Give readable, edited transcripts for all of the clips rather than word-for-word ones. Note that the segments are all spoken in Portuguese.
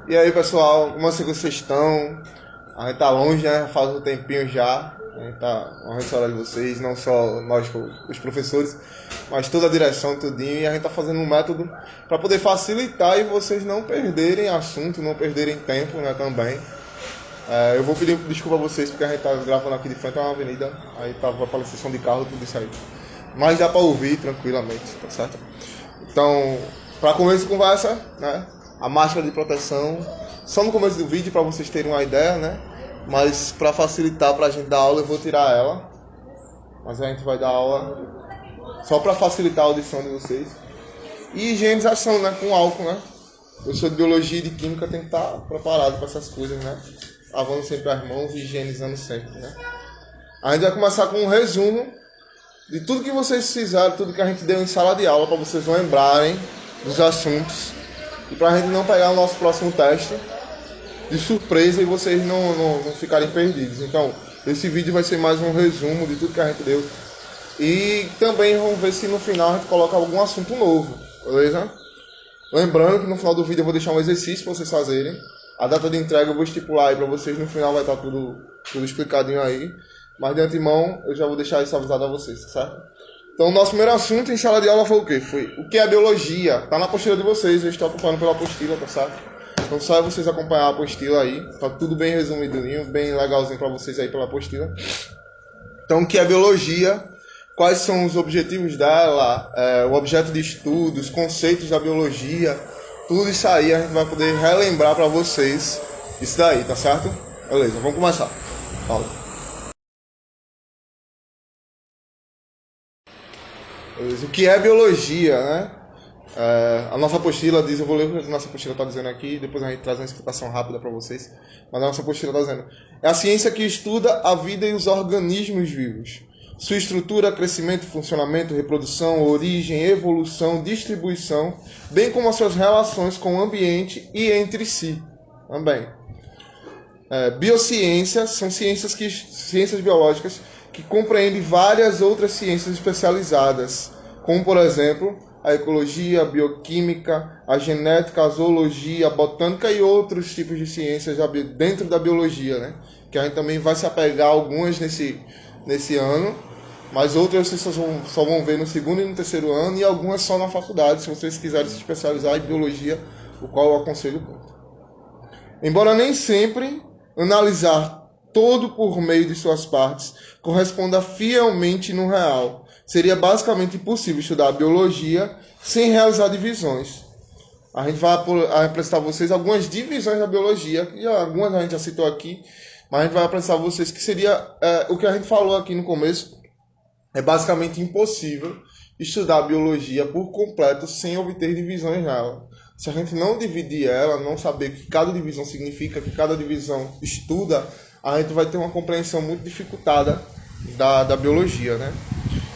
E aí, pessoal, como é que vocês estão? A gente tá longe, né? Faz um tempinho já. A gente tá honrando a hora de vocês, não só nós, os professores, mas toda a direção, tudinho. E a gente tá fazendo um método para poder facilitar e vocês não perderem assunto, não perderem tempo, né, também. Eu vou pedir desculpa a vocês porque a gente tá gravando aqui de frente a uma avenida. Aí tava para sessão de carro, tudo isso aí. Mas dá para ouvir tranquilamente, tá certo? Então, para começo de conversa, né? A máscara de proteção, só no começo do vídeo para vocês terem uma ideia, né? Mas para facilitar para a gente dar aula, eu vou tirar ela. Mas a gente vai dar aula só para facilitar a audição de vocês. E higienização, né? Com álcool, né? Eu sou de biologia e de química, tem que estar preparado para essas coisas, né? Lavando sempre as mãos e higienizando sempre, né? A gente vai começar com um resumo de tudo que vocês fizeram, tudo que a gente deu em sala de aula, para vocês lembrarem dos assuntos. E para a gente não pegar o nosso próximo teste de surpresa e vocês não ficarem perdidos. Então, esse vídeo vai ser mais um resumo de tudo que a gente deu. E também vamos ver se no final a gente coloca algum assunto novo, beleza? Lembrando que no final do vídeo eu vou deixar um exercício para vocês fazerem. A data de entrega eu vou estipular aí para vocês. No final vai estar tudo explicadinho aí. Mas de antemão eu já vou deixar isso avisado a vocês, certo? Então, o nosso primeiro assunto em sala de aula foi o quê? Foi o que é biologia. Tá na apostila de vocês, eu estou acompanhando pela apostila, tá certo? Então, só é vocês acompanhar a apostila aí. Tá tudo bem resumidinho, bem legalzinho para vocês aí pela apostila. Então, o que é biologia? Quais são os objetivos dela? O objeto de estudo, os conceitos da biologia. Tudo isso aí a gente vai poder relembrar para vocês isso daí, tá certo? Beleza, vamos começar. Fala. O que é biologia, né? A nossa apostila diz, eu vou ler o que a nossa apostila está dizendo aqui, depois a gente traz uma explicação rápida para vocês, mas a nossa apostila está dizendo: é a ciência que estuda a vida e os organismos vivos, sua estrutura, crescimento, funcionamento, reprodução, origem, evolução, distribuição, bem como as suas relações com o ambiente e entre si também. Biociências são ciências biológicas que compreendem várias outras ciências especializadas, como, por exemplo, a ecologia, a bioquímica, a genética, a zoologia, a botânica e outros tipos de ciências dentro da biologia, né? Que a gente também vai se apegar a algumas nesse ano, mas outras vocês só vão ver no segundo e no terceiro ano, e algumas só na faculdade, se vocês quiserem se especializar em biologia, o qual eu aconselho muito. Embora nem sempre analisar todo por meio de suas partes corresponda fielmente no real, seria basicamente impossível estudar a biologia sem realizar divisões. A gente vai apresentar a vocês algumas divisões da biologia, e algumas a gente já citou aqui, mas a gente vai apresentar a vocês que seria o que a gente falou aqui no começo. É basicamente impossível estudar a biologia por completo sem obter divisões nela. Se a gente não dividir ela, não saber o que cada divisão significa, o que cada divisão estuda, a gente vai ter uma compreensão muito dificultada da biologia, né?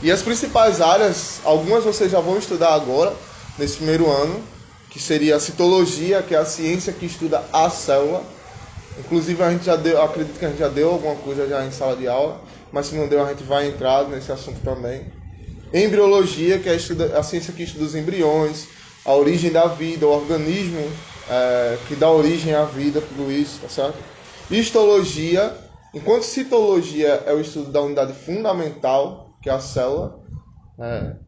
E as principais áreas, algumas vocês já vão estudar agora, nesse primeiro ano, que seria a citologia, que é a ciência que estuda a célula. Inclusive a gente já deu, acredito que a gente já deu alguma coisa já em sala de aula, mas se não deu a gente vai entrar nesse assunto também. Embriologia, que é a ciência que estuda os embriões, a origem da vida, o organismo que dá origem à vida, tudo isso, tá certo? Histologia, enquanto citologia é o estudo da unidade fundamental, que é a célula,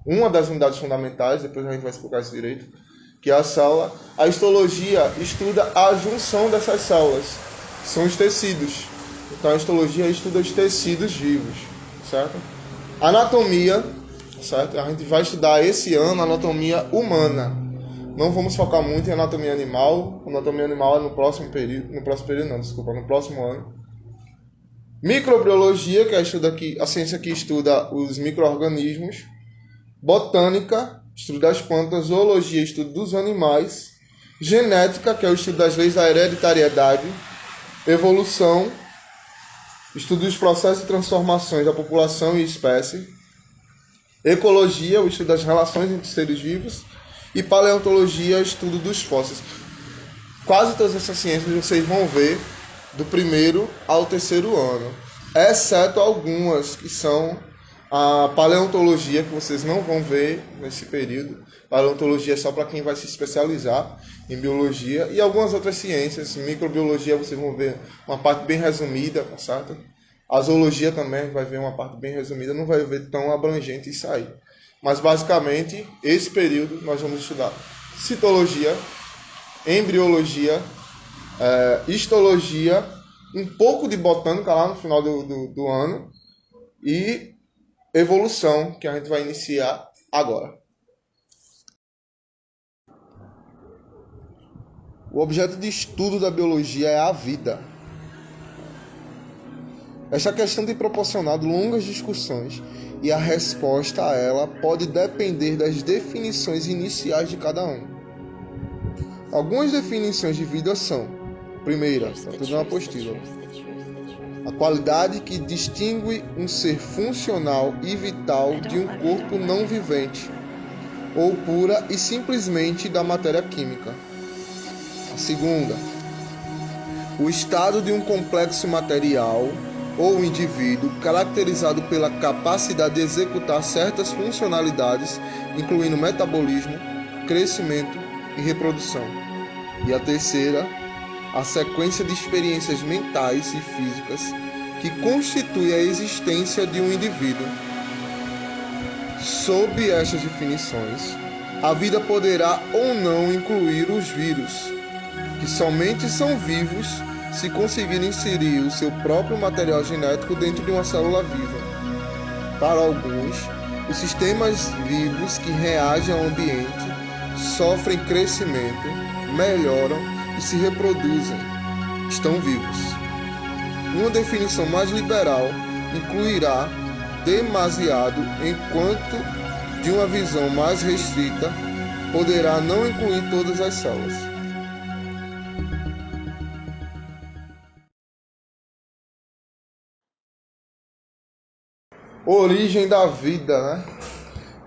uma das unidades fundamentais, depois a gente vai explicar isso direito, que é a célula. A histologia estuda a junção dessas células, que são os tecidos. Então a histologia estuda os tecidos vivos, certo? Anatomia, certo? A gente vai estudar esse ano a anatomia humana. Não vamos focar muito em anatomia animal. Anatomia animal é no próximo ano. Microbiologia, que é a ciência que estuda os micro-organismos. Botânica, estudo das plantas. Zoologia, estudo dos animais. Genética, que é o estudo das leis da hereditariedade. Evolução, estudo dos processos de transformações da população e espécie. Ecologia, o estudo das relações entre seres vivos. E paleontologia, estudo dos fósseis. Quase todas essas ciências vocês vão ver do primeiro ao terceiro ano, exceto algumas que são A paleontologia, que vocês não vão ver nesse período. Paleontologia é só para quem vai se especializar em biologia. E algumas outras ciências. Microbiologia vocês vão ver uma parte bem resumida, tá certo? A zoologia também vai ver uma parte bem resumida. Não vai ver tão abrangente isso aí. Mas basicamente, esse período nós vamos estudar citologia, embriologia, histologia, um pouco de botânica lá no final do ano e evolução, que a gente vai iniciar agora. O objeto de estudo da biologia é a vida. Esta questão tem proporcionado longas discussões e a resposta a ela pode depender das definições iniciais de cada um. Algumas definições de vida são: primeira, está tudo na apostila, a qualidade que distingue um ser funcional e vital de um corpo não vivente, ou pura e simplesmente da matéria química. A segunda, o estado de um complexo material ou indivíduo caracterizado pela capacidade de executar certas funcionalidades, incluindo metabolismo, crescimento e reprodução. E a terceira, a sequência de experiências mentais e físicas que constitui a existência de um indivíduo. Sob estas definições, a vida poderá ou não incluir os vírus, que somente são vivos se conseguirem inserir o seu próprio material genético dentro de uma célula viva. Para alguns, os sistemas vivos que reagem ao ambiente sofrem crescimento, melhoram e se reproduzem, estão vivos. Uma definição mais liberal incluirá demasiado, enquanto de uma visão mais restrita poderá não incluir todas as células. Origem da vida, né?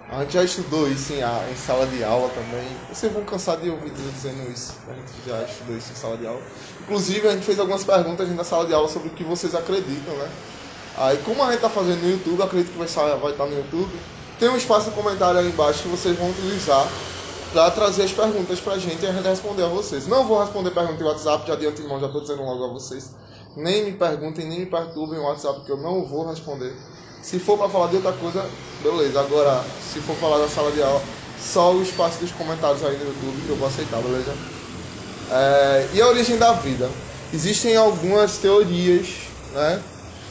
A gente já estudou isso em sala de aula também. Vocês vão cansar de ouvir dizendo isso. A gente já estudou isso em sala de aula. Inclusive, a gente fez algumas perguntas na sala de aula sobre o que vocês acreditam, né? Aí, como a gente está fazendo no YouTube, acredito que vai estar no YouTube, tem um espaço de comentário aí embaixo que vocês vão utilizar para trazer as perguntas para a gente e a gente responder a vocês. Não vou responder pergunta em WhatsApp, já de antemão, já estou dizendo logo a vocês. Nem me perguntem, nem me perturbem no WhatsApp, que eu não vou responder. Se for para falar de outra coisa, beleza. Agora, se for falar da sala de aula, só o espaço dos comentários aí no YouTube que eu vou aceitar, beleza? E a origem da vida? Existem algumas teorias, né?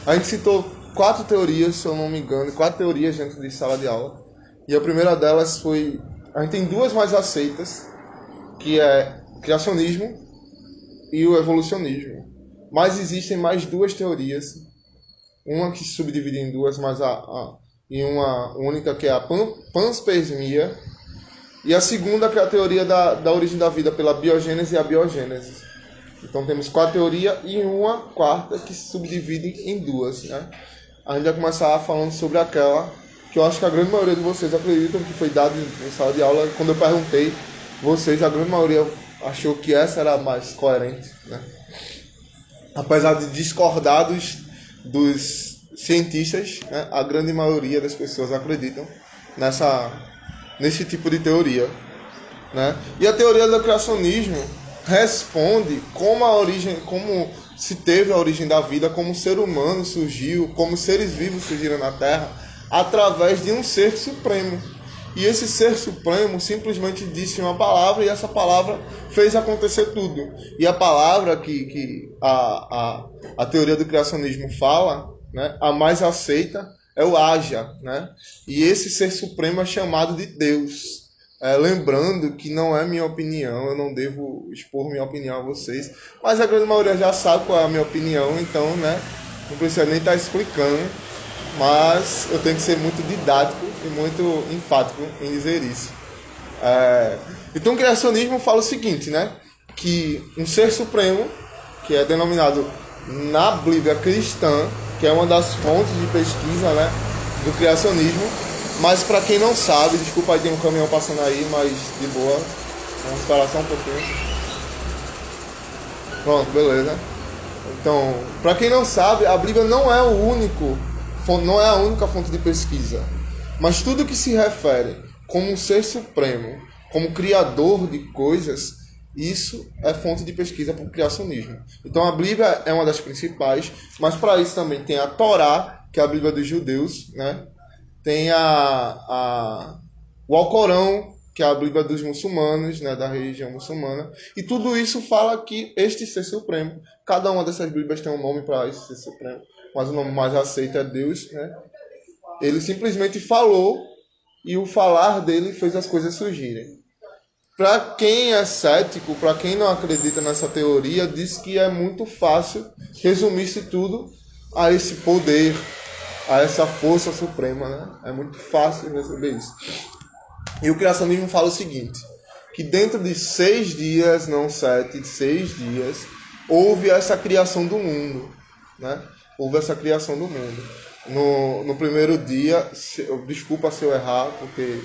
A gente citou 4 teorias, se eu não me engano, 4 teorias dentro de sala de aula. E a primeira delas foi... A gente tem 2 mais aceitas, que é o criacionismo e o evolucionismo. Mas existem mais 2 teorias. Uma que se subdivide em 2, mas e uma única, que é a panspermia, e a segunda, que é a teoria da origem da vida pela biogênese e a biogênese. Então temos 4 teorias e uma quarta que se subdivide em 2, né? A gente vai começar falando sobre aquela que eu acho que a grande maioria de vocês acreditam que foi dada em sala de aula. Quando eu perguntei, a grande maioria achou que essa era a mais coerente, né? Apesar de discordar dos cientistas, né, a grande maioria das pessoas acreditam nesse tipo de teoria, né? E a teoria do criacionismo responde como se teve a origem da vida, como o ser humano surgiu, como os seres vivos surgiram na Terra, através de um ser supremo. E esse ser supremo simplesmente disse uma palavra e essa palavra fez acontecer tudo. E a palavra que a teoria do criacionismo fala, né, a mais aceita, é o haja, né? E esse ser supremo é chamado de Deus. Lembrando que não é minha opinião, eu não devo expor minha opinião a vocês, mas a grande maioria já sabe qual é a minha opinião, então, né, não precisa nem estar explicando. Mas eu tenho que ser muito didático e muito enfático em dizer isso. Então o criacionismo fala o seguinte, né? Que um ser supremo, que é denominado na Bíblia cristã, que é uma das fontes de pesquisa, né, do criacionismo. Mas para quem não sabe, desculpa aí, tem um caminhão passando aí, mas de boa, vamos esperar só um pouquinho. Pronto, beleza. Então, para quem não sabe, a Bíblia não é o único não é a única fonte de pesquisa, mas tudo que se refere como um ser supremo, como criador de coisas, isso é fonte de pesquisa para o criacionismo. Então a Bíblia é uma das principais, mas para isso também tem a Torá, que é a Bíblia dos judeus, né? Tem o Alcorão, que é a Bíblia dos muçulmanos, né, da religião muçulmana. E tudo isso fala que este ser supremo, cada uma dessas Bíblias tem um nome para esse ser supremo, mas o nome mais aceito é Deus, né? Ele simplesmente falou e o falar dele fez as coisas surgirem. Para quem é cético, para quem não acredita nessa teoria, diz que é muito fácil resumir-se tudo a esse poder, a essa força suprema, né? É muito fácil receber isso. E o criacionismo fala o seguinte, que dentro de 6 dias, não 7, 6 dias, houve essa criação do mundo, né? Houve essa criação do mundo. No primeiro dia, desculpa se eu errar, porque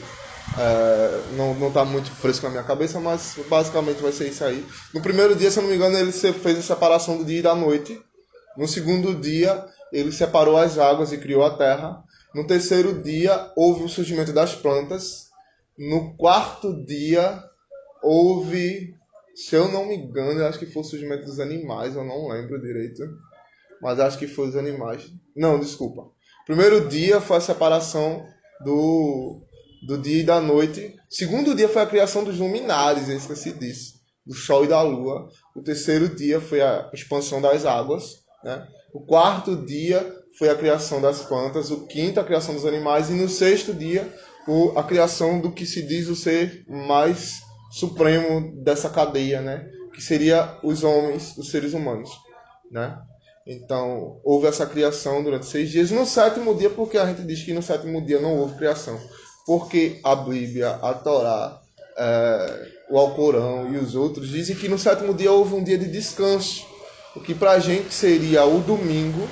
não está muito fresco na minha cabeça, mas basicamente vai ser isso aí. No primeiro dia, se eu não me engano, ele fez a separação do dia e da noite. No segundo dia, ele separou as águas e criou a terra. No terceiro dia, houve o surgimento das plantas. No quarto dia, houve, se eu não me engano, eu acho que foi o surgimento dos animais, eu não lembro direito. Mas acho que foi os animais. Não, desculpa. Primeiro dia foi a separação do dia e da noite. Segundo dia foi a criação dos luminares, eu esqueci disso. Do sol e da lua. O terceiro dia foi a expansão das águas, né? O quarto dia foi a criação das plantas. O quinto, a criação dos animais. E no sexto dia, a criação do que se diz o ser mais supremo dessa cadeia, né? Que seria os homens, os seres humanos, né? Então, houve essa criação durante 6 dias. No sétimo dia, porque a gente diz que no sétimo dia não houve criação? Porque a Bíblia, a Torá, o Alcorão e os outros dizem que no sétimo dia houve um dia de descanso. O que para a gente seria o domingo,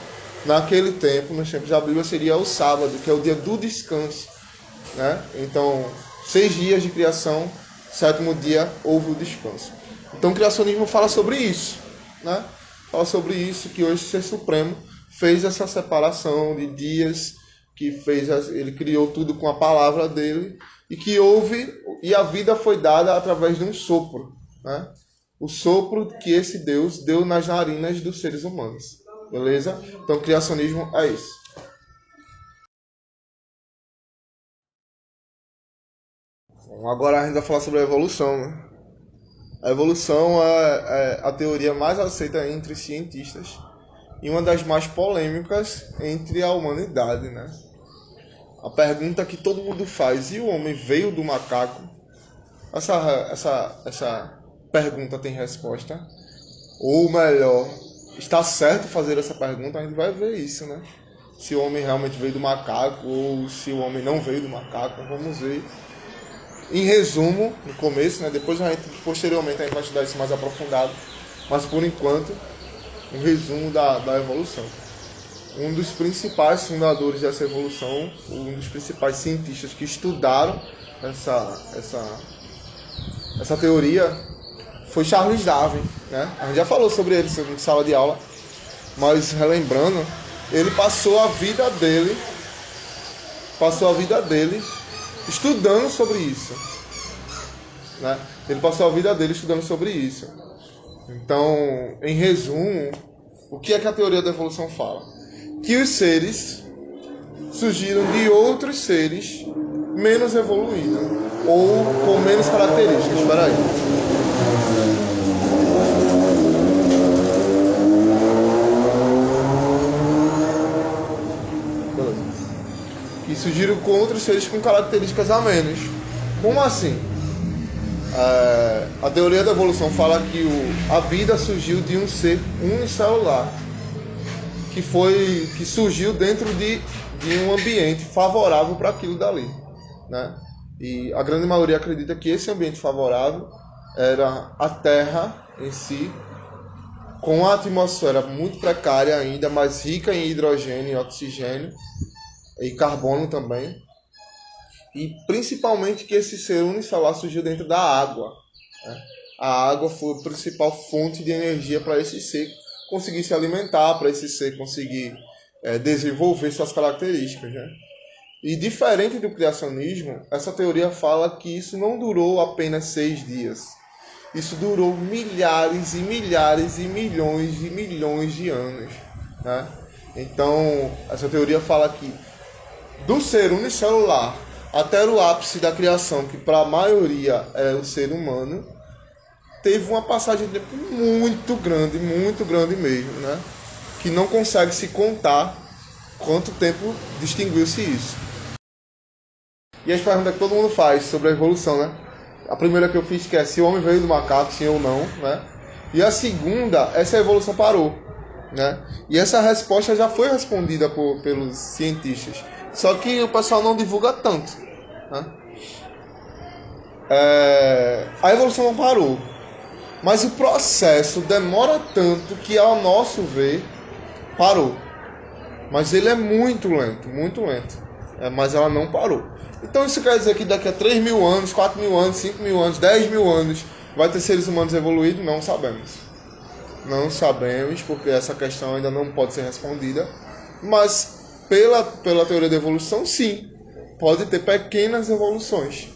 naquele tempo, nos tempos da Bíblia, seria o sábado, que é o dia do descanso, né? Então, 6 dias de criação, sétimo dia houve o descanso. Então, o criacionismo fala sobre isso, né? Fala sobre isso, que hoje o Ser Supremo fez essa separação de dias, que ele criou tudo com a palavra dele, e que houve, e a vida foi dada através de um sopro, né? O sopro que esse Deus deu nas narinas dos seres humanos, beleza? Então, o criacionismo é isso. Bom, agora a gente vai falar sobre a evolução, né? A evolução é a teoria mais aceita entre cientistas e uma das mais polêmicas entre a humanidade, né? A pergunta que todo mundo faz, e o homem veio do macaco? Essa pergunta tem resposta? Ou melhor, está certo fazer essa pergunta? A gente vai ver isso, né? Se o homem realmente veio do macaco ou se o homem não veio do macaco, vamos ver. Em resumo, no começo, né? Depois posteriormente a gente vai estudar isso mais aprofundado, mas por enquanto, um resumo da evolução. Um dos principais fundadores dessa evolução, um dos principais cientistas que estudaram essa teoria foi Charles Darwin, né? A gente já falou sobre ele em sala de aula, mas relembrando, ele passou a vida dele estudando sobre isso, né? Ele passou a vida dele estudando sobre isso. Então, em resumo, o que é que a teoria da evolução fala? Que os seres surgiram de outros seres menos evoluídos ou com menos características. Espera aí. Que surgiram com outros seres com características a menos. Como assim? A teoria da evolução fala que a vida surgiu de um ser unicelular, que surgiu dentro de um ambiente favorável para aquilo dali, né? E a grande maioria acredita que esse ambiente favorável era a Terra em si, com a atmosfera muito precária ainda, mas rica em hidrogênio e oxigênio, e carbono também, e principalmente que esse ser unicelular surgiu dentro da água, né? A água foi a principal fonte de energia para esse ser conseguir se alimentar, para esse ser conseguir desenvolver suas características, né? E diferente do criacionismo, essa teoria fala que isso não durou apenas 6 dias. Isso durou milhares e milhares e milhões de anos, né? Então, essa teoria fala que do ser unicelular até o ápice da criação, que para a maioria é o ser humano, teve uma passagem de tempo muito grande mesmo, né? Que não consegue se contar quanto tempo distinguiu-se isso. E as perguntas que todo mundo faz sobre a evolução, né? A primeira que eu fiz que é se o homem veio do macaco, sim ou não, né? E a segunda é se a evolução parou, né? E essa resposta já foi respondida pelos cientistas. Só que o pessoal não divulga tanto, né? A evolução não parou. Mas o processo demora tanto que, ao nosso ver, parou. Mas ele é muito lento. Mas ela não parou. Então isso quer dizer que daqui a 3 mil anos, 4 mil anos, 5 mil anos, 10 mil anos, vai ter seres humanos evoluídos? Não sabemos. Não sabemos, porque essa questão ainda não pode ser respondida. Mas pela teoria da evolução, sim. Pode ter pequenas evoluções.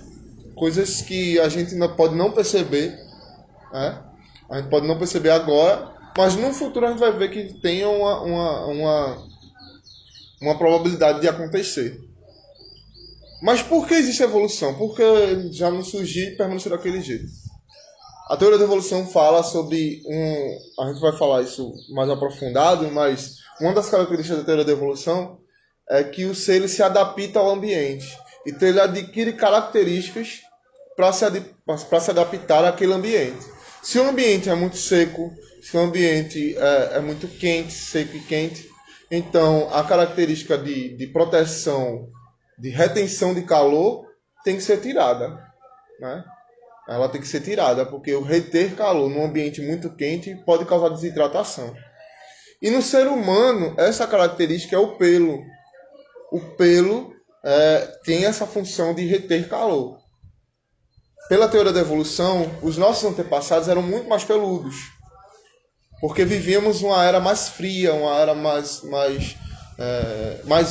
Coisas que a gente pode não perceber, né? A gente pode não perceber agora, mas no futuro a gente vai ver que tem uma probabilidade de acontecer. Mas por que existe evolução? Porque já não surgiu e permaneceu daquele jeito. A teoria da evolução fala sobre a gente vai falar isso mais aprofundado, mas uma das características da teoria da evolução é que o ser ele se adapta ao ambiente. Então ele adquire características para se adaptar àquele ambiente. Se o ambiente é muito seco, se o ambiente é muito quente, seco e quente, então a característica de proteção, de retenção de calor, tem que ser tirada, né? Ela tem que ser tirada, porque o reter calor num ambiente muito quente pode causar desidratação. E no ser humano, essa característica é o pelo. O pelo tem essa função de reter calor. Pela teoria da evolução, os nossos antepassados eram muito mais peludos, porque vivíamos uma era mais fria, uma era mais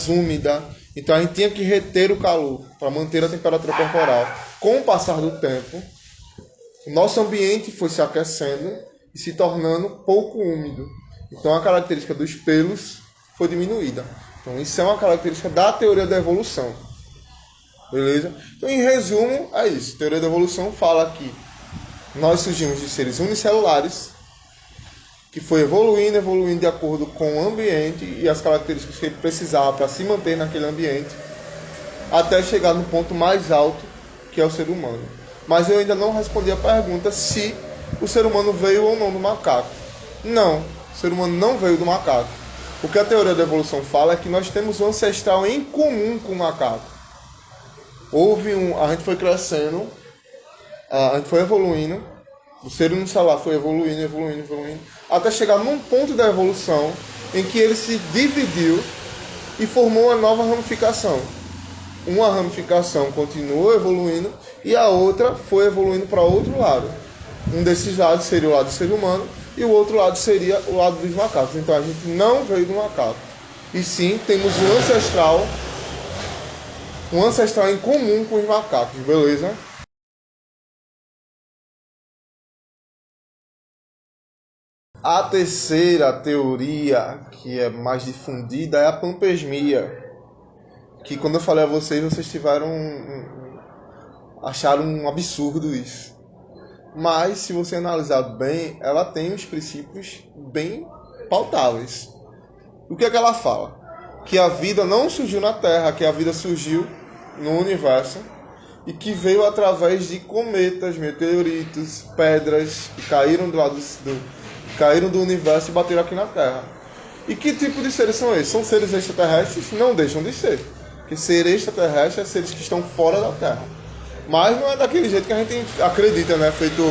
úmida. Então a gente tinha que reter o calor para manter a temperatura corporal. Com o passar do tempo, o nosso ambiente foi se aquecendo e se tornando pouco úmido. Então a característica dos pelos foi diminuída. Então isso é uma característica da teoria da evolução. Beleza? Então, em resumo, é isso. A teoria da evolução fala que nós surgimos de seres unicelulares, que foi evoluindo de acordo com o ambiente e as características que ele precisava para se manter naquele ambiente, até chegar no ponto mais alto, que é o ser humano. Mas eu ainda não respondi a pergunta se o ser humano veio ou não do macaco. Não, o ser humano não veio do macaco. O que a teoria da evolução fala é que nós temos um ancestral em comum com o macaco. A gente foi crescendo, a gente foi evoluindo, o ser unicelular foi evoluindo, até chegar num ponto da evolução em que ele se dividiu e formou uma nova ramificação. Uma ramificação continuou evoluindo e a outra foi evoluindo para outro lado. Um desses lados seria o lado do ser humano e o outro lado seria o lado dos macacos. Então a gente não veio do macaco. E sim, temos um ancestral em comum com os macacos, beleza? A terceira teoria, que é mais difundida, é a panspermia. Que quando eu falei a vocês acharam um absurdo isso. Mas, se você analisar bem, ela tem uns princípios bem pautáveis. O que é que ela fala? Que a vida não surgiu na Terra, que a vida surgiu no universo e que veio através de cometas, meteoritos, pedras que caíram caíram do universo e bateram aqui na Terra. E que tipo de seres são esses? São seres extraterrestres? Não deixam de ser. Porque ser extraterrestre é seres que estão fora da Terra. Mas não é daquele jeito que a gente acredita, né? Feito,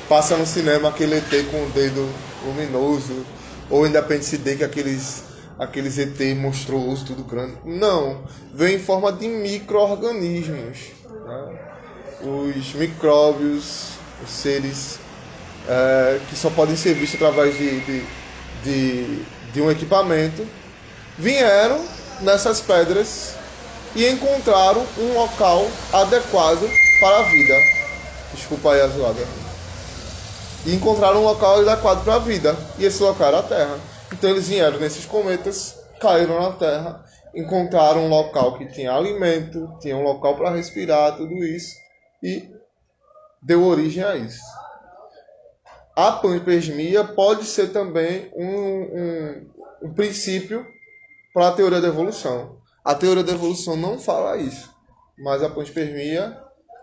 passa no cinema aquele ET com o dedo luminoso, ou Independence Day, que aqueles ET monstruosos, tudo grande. Não, vem em forma de micro-organismos, né? Os micróbios, os seres que só podem ser vistos através de um equipamento, vieram nessas pedras e encontraram um local adequado para a vida. Desculpa aí a zoada. E encontraram um local adequado para a vida. E esse local era a Terra. Então eles vieram nesses cometas, caíram na Terra, encontraram um local que tinha alimento, tinha um local para respirar, tudo isso, e deu origem a isso. A panspermia pode ser também um princípio para a teoria da evolução. A teoria da evolução não fala isso, mas a panspermia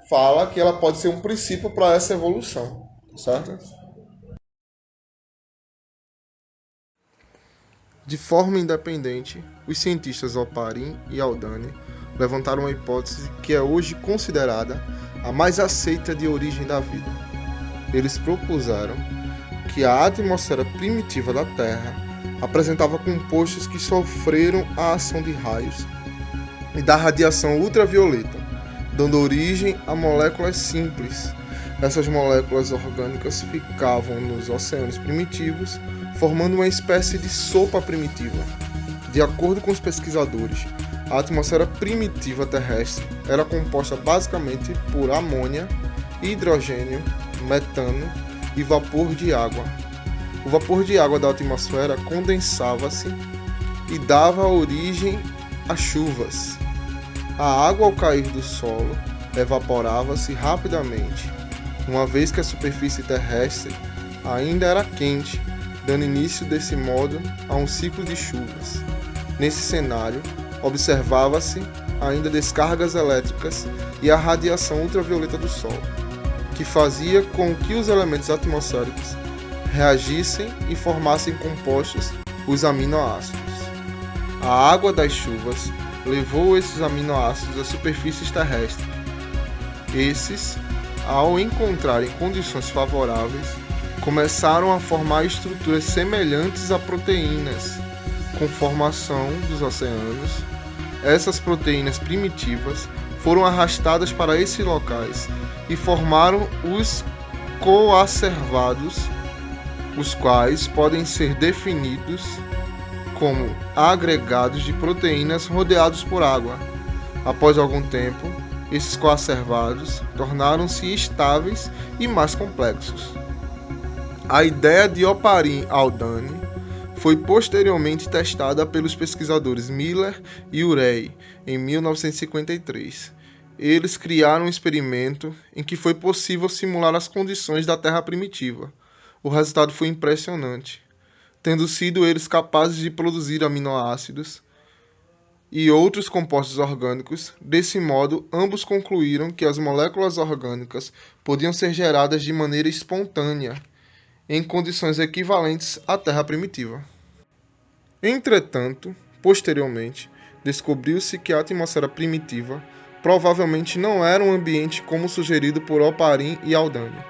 fala que ela pode ser um princípio para essa evolução, certo? De forma independente, os cientistas Oparin e Haldane levantaram uma hipótese que é hoje considerada a mais aceita de origem da vida. Eles propuseram que a atmosfera primitiva da Terra apresentava compostos que sofreram a ação de raios e da radiação ultravioleta, dando origem a moléculas simples. Essas moléculas orgânicas ficavam nos oceanos primitivos, formando uma espécie de sopa primitiva. De acordo com os pesquisadores, a atmosfera primitiva terrestre era composta basicamente por amônia, hidrogênio, metano e vapor de água. O vapor de água da atmosfera condensava-se e dava origem a chuvas. A água, ao cair do solo, evaporava-se rapidamente, uma vez que a superfície terrestre ainda era quente, dando início desse modo a um ciclo de chuvas. Nesse cenário, observava-se ainda descargas elétricas e a radiação ultravioleta do Sol, que fazia com que os elementos atmosféricos reagissem e formassem compostos, os aminoácidos. A água das chuvas levou esses aminoácidos às superfícies terrestres. Esses, ao encontrarem condições favoráveis, começaram a formar estruturas semelhantes a proteínas. Com formação dos oceanos, essas proteínas primitivas foram arrastadas para esses locais e formaram os coacervados, os quais podem ser definidos como agregados de proteínas rodeados por água. Após algum tempo, esses coacervados tornaram-se estáveis e mais complexos. A ideia de Oparin-Haldane foi posteriormente testada pelos pesquisadores Miller e Urey em 1953. Eles criaram um experimento em que foi possível simular as condições da Terra primitiva. O resultado foi impressionante, tendo sido eles capazes de produzir aminoácidos e outros compostos orgânicos. Desse modo, ambos concluíram que as moléculas orgânicas podiam ser geradas de maneira espontânea, em condições equivalentes à Terra primitiva. Entretanto, posteriormente, descobriu-se que a atmosfera primitiva provavelmente não era um ambiente como sugerido por Oparin e Haldane.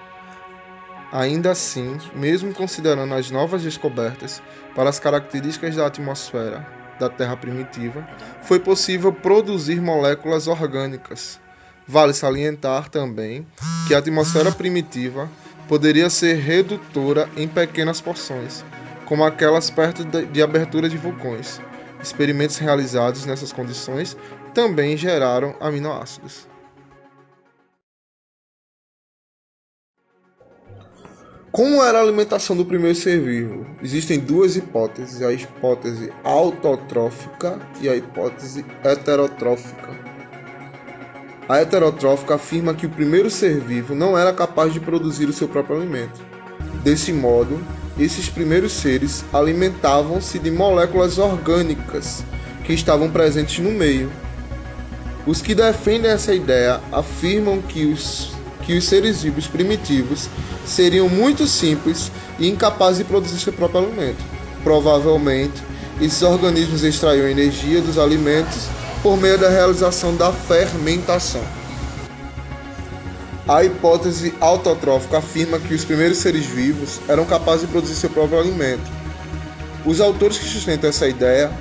Ainda assim, mesmo considerando as novas descobertas para as características da atmosfera da Terra primitiva, foi possível produzir moléculas orgânicas. Vale salientar também que a atmosfera primitiva poderia ser redutora em pequenas porções, como aquelas perto de abertura de vulcões. Experimentos realizados nessas condições também geraram aminoácidos. Como era a alimentação do primeiro ser vivo? Existem duas hipóteses, a hipótese autotrófica e a hipótese heterotrófica. A heterotrófica afirma que o primeiro ser vivo não era capaz de produzir o seu próprio alimento. Desse modo, esses primeiros seres alimentavam-se de moléculas orgânicas que estavam presentes no meio. Os que defendem essa ideia afirmam que os seres vivos primitivos seriam muito simples e incapazes de produzir seu próprio alimento. Provavelmente, esses organismos extraíam energia dos alimentos por meio da realização da fermentação. A hipótese autotrófica afirma que os primeiros seres vivos eram capazes de produzir seu próprio alimento. Os autores que sustentam essa ideia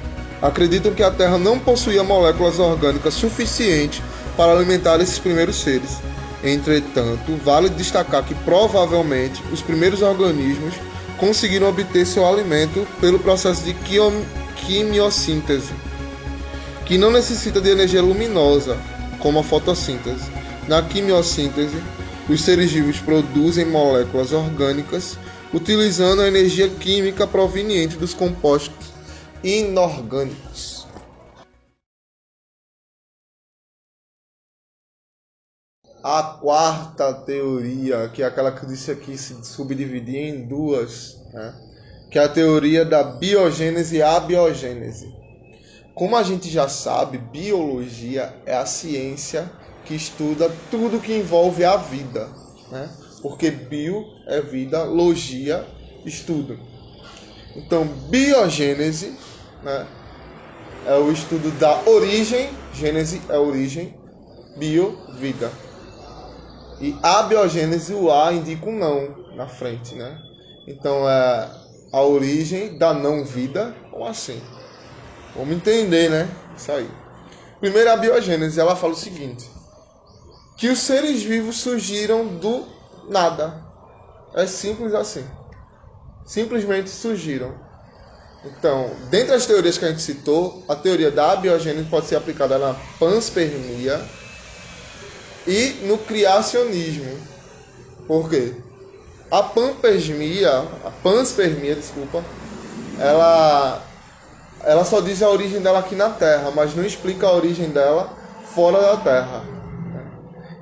acreditam que a Terra não possuía moléculas orgânicas suficientes para alimentar esses primeiros seres. Entretanto, vale destacar que provavelmente os primeiros organismos conseguiram obter seu alimento pelo processo de quimiossíntese, que não necessita de energia luminosa, como a fotossíntese. Na quimiossíntese, os seres vivos produzem moléculas orgânicas utilizando a energia química proveniente dos compostos inorgânicos. A quarta teoria, que é aquela que eu disse aqui, se subdividir em duas, né? Que é a teoria da biogênese e abiogênese. Como a gente já sabe, biologia é a ciência que estuda tudo que envolve a vida, né? Porque bio é vida, logia, estudo. Então, biogênese, né, é o estudo da origem, gênese é origem, bio, vida. E abiogênese, o A indica um não na frente, né? Então, é a origem da não-vida, ou assim. Vamos entender, né? Isso aí. Primeiro, a biogênese, ela fala o seguinte: que os seres vivos surgiram do nada. É simples assim. Simplesmente surgiram. Então, dentre as teorias que a gente citou, a teoria da abiogênese pode ser aplicada na panspermia e no criacionismo. Por quê? A panspermia, ela só diz a origem dela aqui na Terra, mas não explica a origem dela fora da Terra.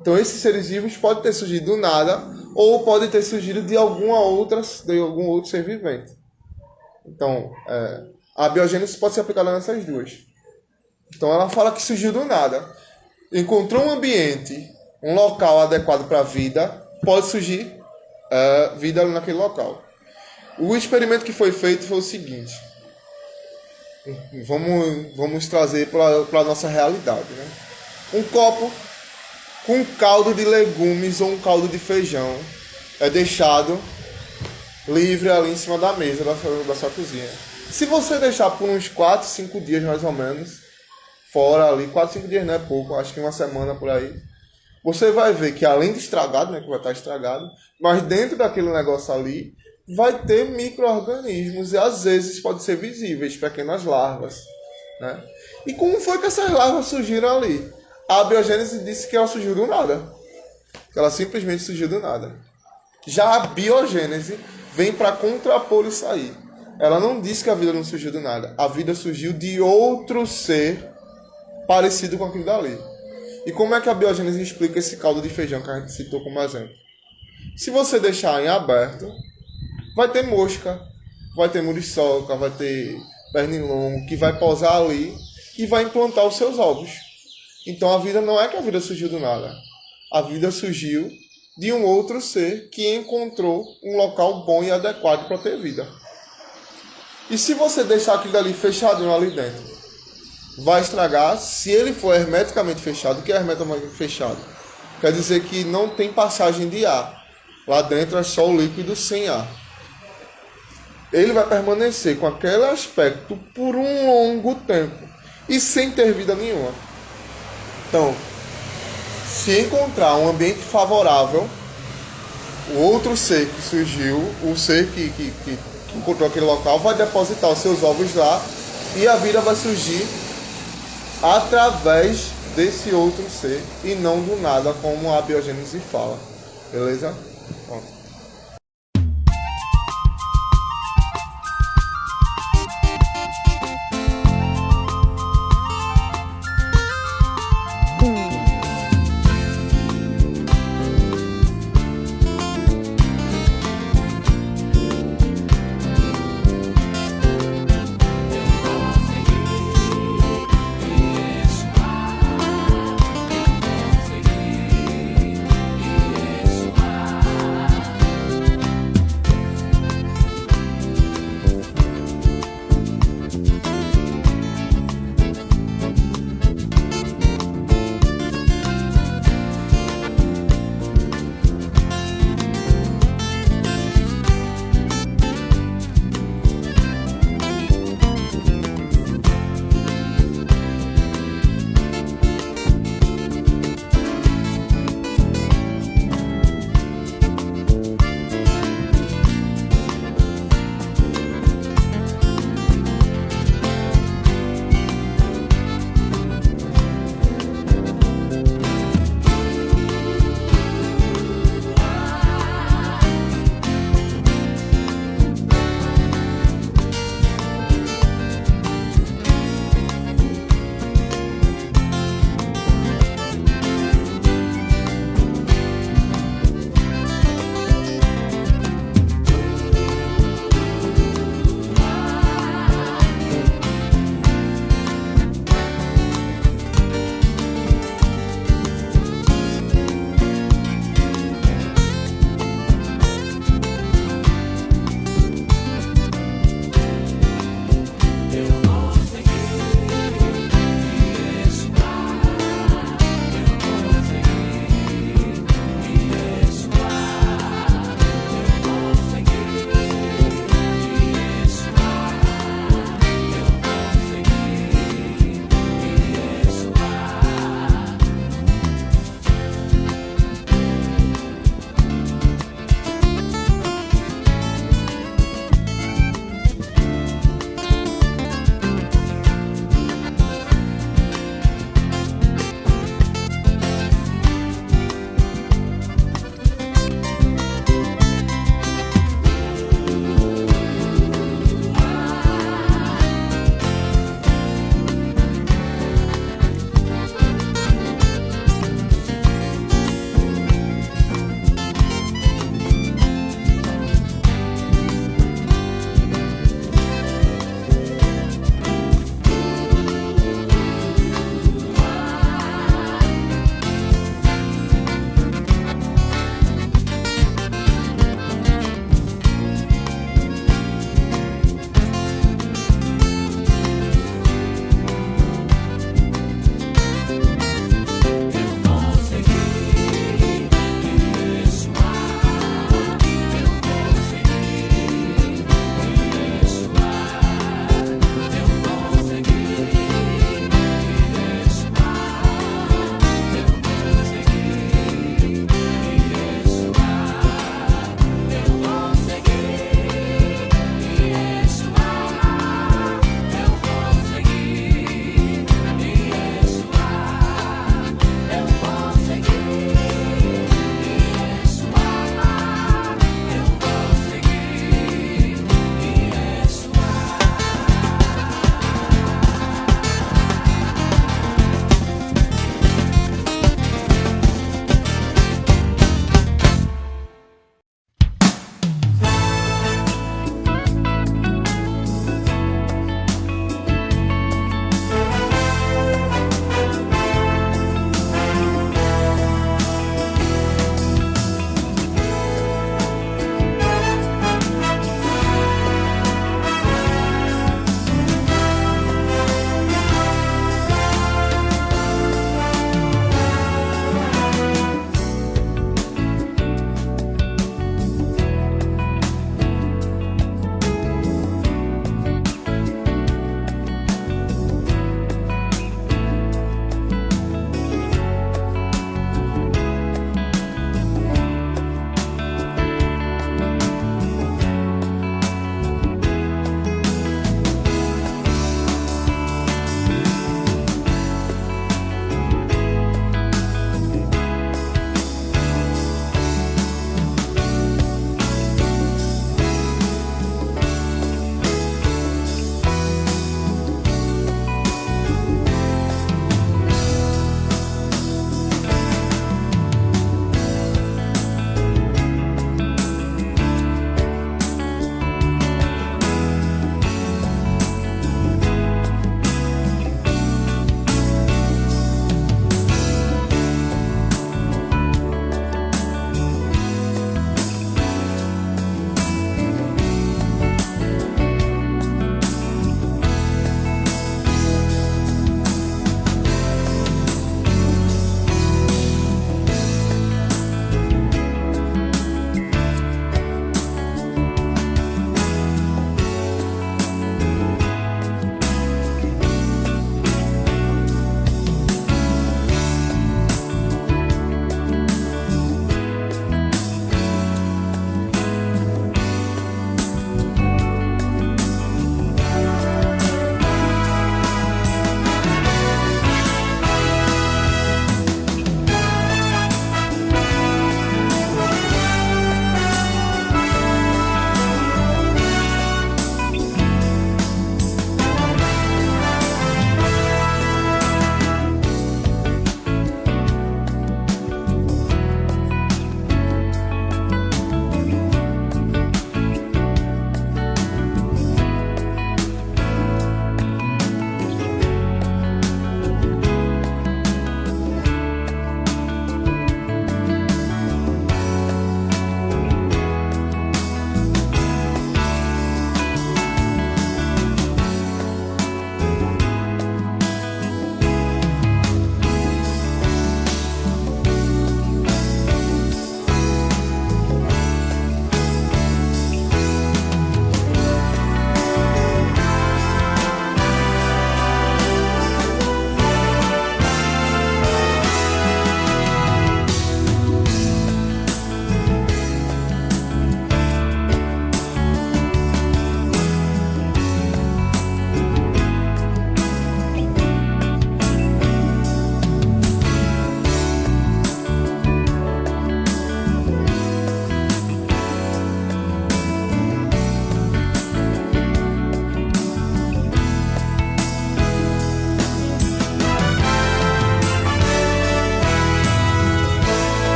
Então, esses seres vivos podem ter surgido do nada ou podem ter surgido de algum outro ser vivente. Então, a biogênese pode ser aplicada nessas duas. Então, ela fala que surgiu do nada. Encontrou um ambiente, um local adequado para a vida, pode surgir vida ali naquele local. O experimento que foi feito foi o seguinte. Vamos trazer para a nossa realidade, né? Um copo com um caldo de legumes ou um caldo de feijão é deixado livre ali em cima da mesa da sua cozinha. Se você deixar por uns 4, 5 dias mais ou menos, fora ali, 4, 5 dias não é pouco, acho que uma semana por aí, você vai ver que além de estragado, né, que vai estar estragado, mas dentro daquele negócio ali, vai ter micro-organismos e às vezes podem ser visíveis, pequenas larvas, né? E como foi que essas larvas surgiram ali? A biogênese disse que ela surgiu do nada. Ela simplesmente surgiu do nada. Já a biogênese vem para contrapor isso aí. Ela não diz que a vida não surgiu do nada. A vida surgiu de outro ser parecido com aquilo dali. E como é que a biogênese explica esse caldo de feijão que a gente citou como exemplo? Se você deixar em aberto, vai ter mosca, vai ter muriçoca, vai ter pernilongo, que vai pousar ali e vai implantar os seus ovos. Então a vida não é que a vida surgiu do nada. A vida surgiu de um outro ser que encontrou um local bom e adequado para ter vida. E se você deixar aquilo ali fechadinho ali dentro, vai estragar. Se ele for hermeticamente fechado. O que é hermeticamente fechado? Quer dizer que não tem passagem de ar. Lá dentro é só o líquido sem ar. Ele vai permanecer com aquele aspecto por um longo tempo e sem ter vida nenhuma. Então, se encontrar um ambiente favorável, o outro ser que surgiu, o ser que encontrou aquele local, vai depositar os seus ovos lá e a vida vai surgir através desse outro ser e não do nada, como a biogênese fala. Beleza? Pronto.